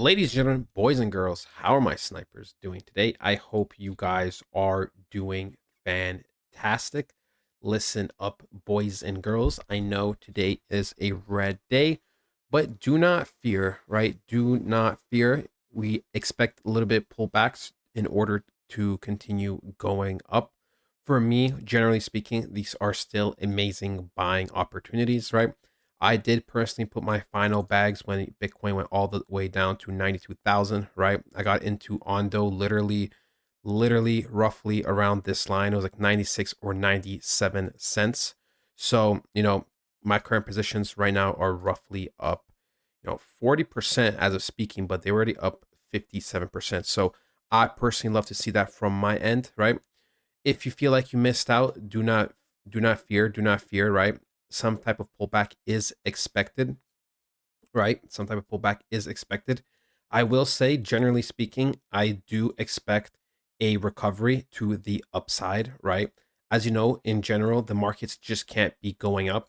Ladies and gentlemen, boys and girls, how are my snipers doing today? I hope you guys are doing fantastic. Listen up, boys and girls. I know today is a red day, but do not fear, right? Do not fear. We expect a little bit pullbacks in order to continue going up. For me, generally speaking, these are still amazing buying opportunities, right? I did personally put my final bags when Bitcoin went all the way down to 92,000, right? I got into Ondo literally roughly around this line. It was like 96 or 97 cents. So, my current positions right now are roughly up, 40% as of speaking, but they're already up 57%. So I personally love to see that from my end, right? If you feel like you missed out, do not fear, right? Some type of pullback is expected, right? Some type of pullback is expected. I will say, generally speaking, I do expect a recovery to the upside, right? As you know, in general, the markets just can't be going up.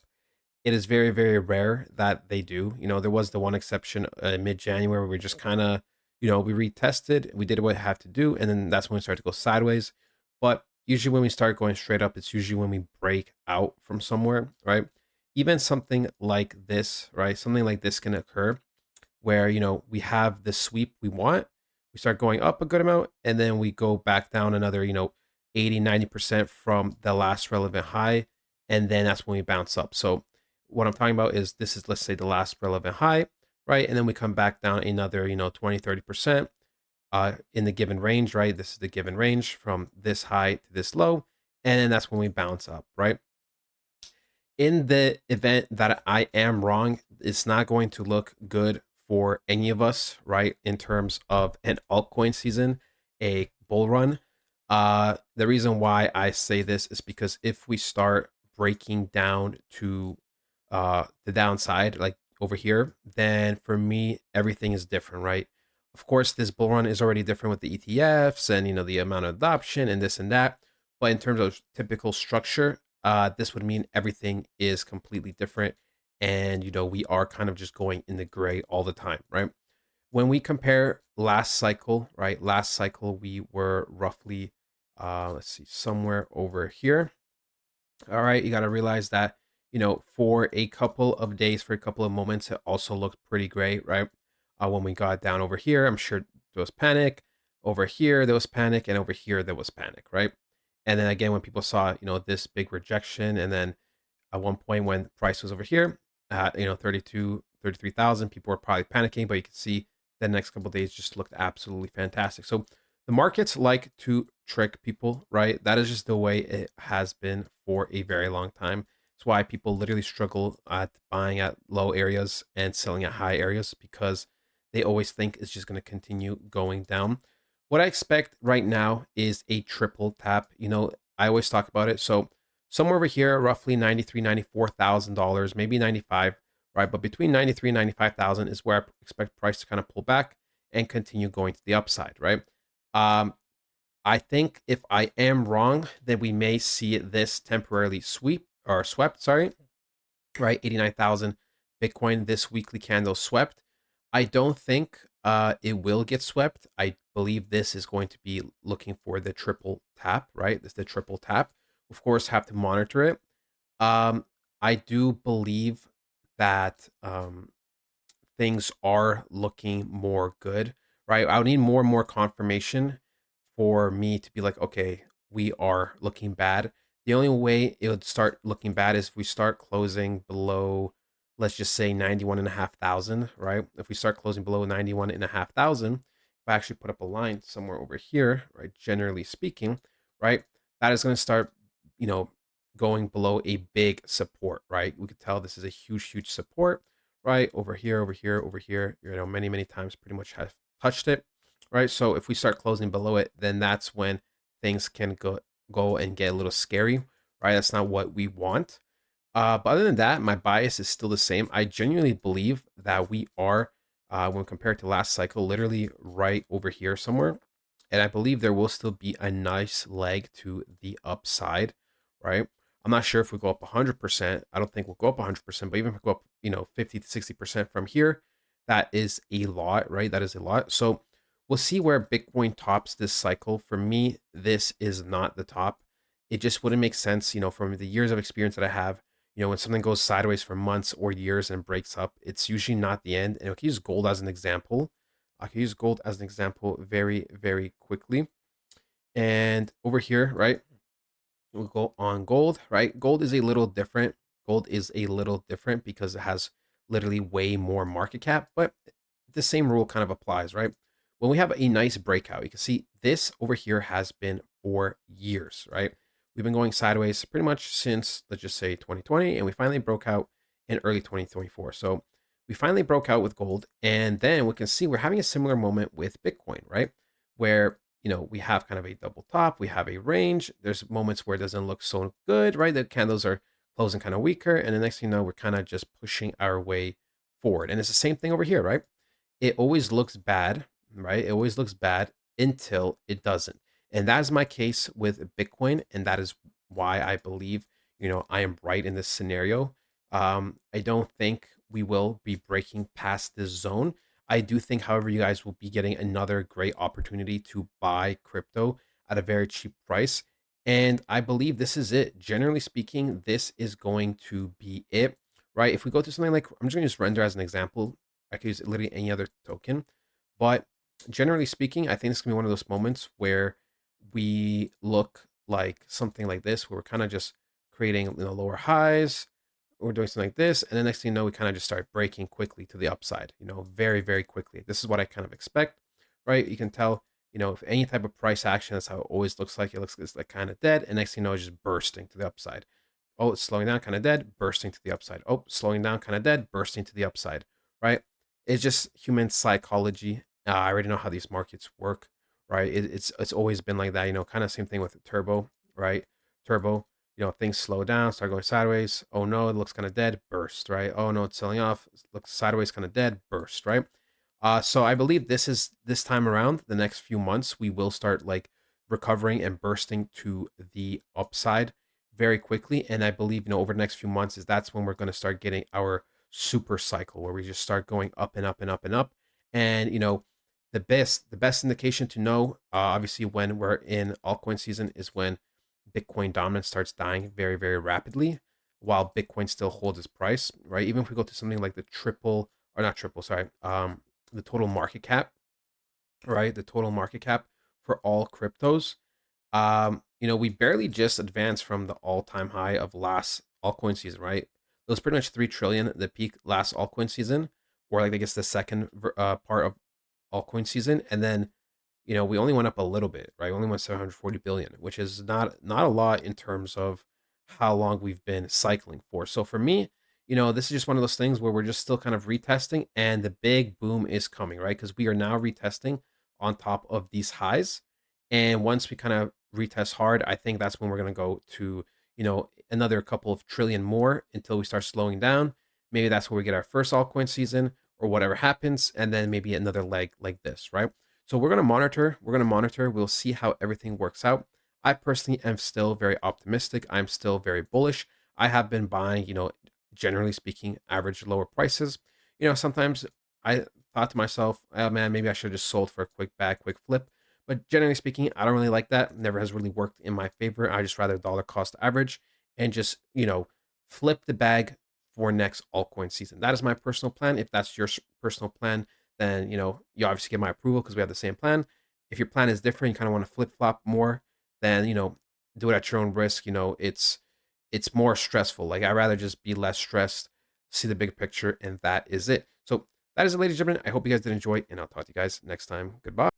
It is very, very rare that they do. There was the one exception mid-January where we just kind of, we retested, we did what we have to do, and then that's when we started to go sideways. But usually when we start going straight up, it's usually when we break out from somewhere, right? Even something like this, right? Something like this can occur where, we have the sweep we want, we start going up a good amount, and then we go back down another, 80, 90% from the last relevant high, and then that's when we bounce up. So what I'm talking about is this is, let's say, the last relevant high, right? And then we come back down another, 20, 30% in the given range, right? This is the given range from this high to this low, and then that's when we bounce up, right? In the event that I am wrong, it's not going to look good for any of us, right? In terms of an altcoin season, a bull run. The reason why I say this is because if we start breaking down to the downside, like over here, then for me, everything is different, right? Of course, this bull run is already different with the ETFs and the amount of adoption and this and that. But in terms of typical structure, this would mean everything is completely different. And, we are kind of just going in the gray all the time, right? When we compare last cycle, right? Last cycle, we were roughly, let's see, somewhere over here. All right. You got to realize that, for a couple of days, for a couple of moments, it also looked pretty great, right? When we got down over here, I'm sure there was panic. Over here, there was panic. And over here, there was panic, right? And then again, when people saw, this big rejection, and then at one point when the price was over here at, 32, 33,000, people were probably panicking, but you can see the next couple of days just looked absolutely fantastic. So the markets like to trick people, right? That is just the way it has been for a very long time. It's why people literally struggle at buying at low areas and selling at high areas because they always think it's just going to continue going down. What I expect right now is a triple tap. I always talk about it. So somewhere over here, roughly 93, $94,000, maybe 95, right? But between 93 and 95,000 is where I expect price to kind of pull back and continue going to the upside, right? Um, I think if I am wrong, then we may see this temporarily swept, sorry, right? 89,000 Bitcoin this weekly candle swept. I don't think it will get swept. I believe this is going to be looking for the triple tap, right? This is the triple tap. Of course, have to monitor it. I do believe that things are looking more good, right? I would need more and more confirmation for me to be like, okay, we are looking bad. The only way it would start looking bad is if we start closing below, let's just say 91,500, right? If we start closing below 91,500, if I actually put up a line somewhere over here, right? Generally speaking, right? That is going to start, you know, going below a big support, right? We could tell this is a huge, huge support, right? Over here, over here, over here, many, many times pretty much have touched it, right? So if we start closing below it, then that's when things can go and get a little scary, right? That's not what we want. But other than that, my bias is still the same. I genuinely believe that we are, when compared to last cycle, literally right over here somewhere. And I believe there will still be a nice leg to the upside, right? I'm not sure if we go up 100%. I don't think we'll go up 100%, but even if we go up, 50 to 60% from here, that is a lot, right? That is a lot. So we'll see where Bitcoin tops this cycle. For me, this is not the top. It just wouldn't make sense, from the years of experience that I have. When something goes sideways for months or years and breaks up, it's usually not the end. And I can use gold as an example. I can use gold as an example very, very quickly. And over here, right? We'll go on gold, right? Gold is a little different. Gold is a little different because it has literally way more market cap, but the same rule kind of applies, right? When we have a nice breakout, you can see this over here has been for years, right? We've been going sideways pretty much since, let's just say 2020, and we finally broke out in early 2024. So we finally broke out with gold, and then we can see we're having a similar moment with Bitcoin, right? Where we have kind of a double top, we have a range. There's moments where it doesn't look so good, right? The candles are closing kind of weaker. And the next thing you know, we're kind of just pushing our way forward. And it's the same thing over here, right? It always looks bad, right? It always looks bad until it doesn't. And that is my case with Bitcoin. And that is why I believe, I am right in this scenario. I don't think we will be breaking past this zone. I do think, however, you guys will be getting another great opportunity to buy crypto at a very cheap price. And I believe this is it. Generally speaking, this is going to be it, right? If we go to something like, I'm just going to use Render as an example. I could use literally any other token. But generally speaking, I think it's going to be one of those moments where we look like something like this, where we're kind of just creating lower highs, we're doing something like this, and the next thing you know, we kind of just start breaking quickly to the upside, very, very quickly. This is what I kind of expect, right? You can tell, if any type of price action, that's how it always looks like. It looks like kind of dead, and next thing you know, it's just bursting to the upside. Oh, it's slowing down, kind of dead, bursting to the upside. Oh, slowing down, kind of dead, bursting to the upside, right? It's just human psychology. I already know how these markets work, right? It's always been like that, kind of same thing with turbo, right? Turbo, things slow down, start going sideways. Oh no, it looks kind of dead, burst, right? Oh no, it's selling off, it looks sideways, kind of dead, burst, right? So I believe this time around, the next few months, we will start like recovering and bursting to the upside very quickly. And I believe, over the next few months that's when we're going to start getting our super cycle where we just start going up and up and up and up. And the best indication to know, obviously, when we're in altcoin season is when Bitcoin dominance starts dying very, very rapidly while Bitcoin still holds its price, right? Even if we go to something like the triple, or not triple, sorry, the total market cap, right? The total market cap for all cryptos. We barely just advanced from the all-time high of last altcoin season, right? It was pretty much 3 trillion the peak last altcoin season, or like I guess the second part of altcoin season. And then we only went up a little bit, right? We only went 740 billion, which is not a lot in terms of how long we've been cycling for. So for me, this is just one of those things where we're just still kind of retesting, and the big boom is coming, right? Because we are now retesting on top of these highs. And once we kind of retest hard, I think that's when we're going to go to, another couple of trillion more until we start slowing down. Maybe that's where we get our first altcoin season or whatever happens. And then maybe another leg like this, right? So we're going to monitor. We're going to monitor. We'll see how everything works out. I personally am still very optimistic. I'm still very bullish. I have been buying, generally speaking, average lower prices. Sometimes I thought to myself, oh man, maybe I should have just sold for a quick bag, quick flip. But generally speaking, I don't really like that. Never has really worked in my favor. I just rather dollar cost average and just, flip the bag for next altcoin season. That is my personal plan. If that's your personal plan, then you obviously get my approval because we have the same plan. If your plan is different, you kind of want to flip flop more, then do it at your own risk. It's more stressful. Like I'd rather just be less stressed, see the big picture, and that is it. So that is it, ladies and gentlemen. I hope you guys did enjoy, and I'll talk to you guys next time. Goodbye.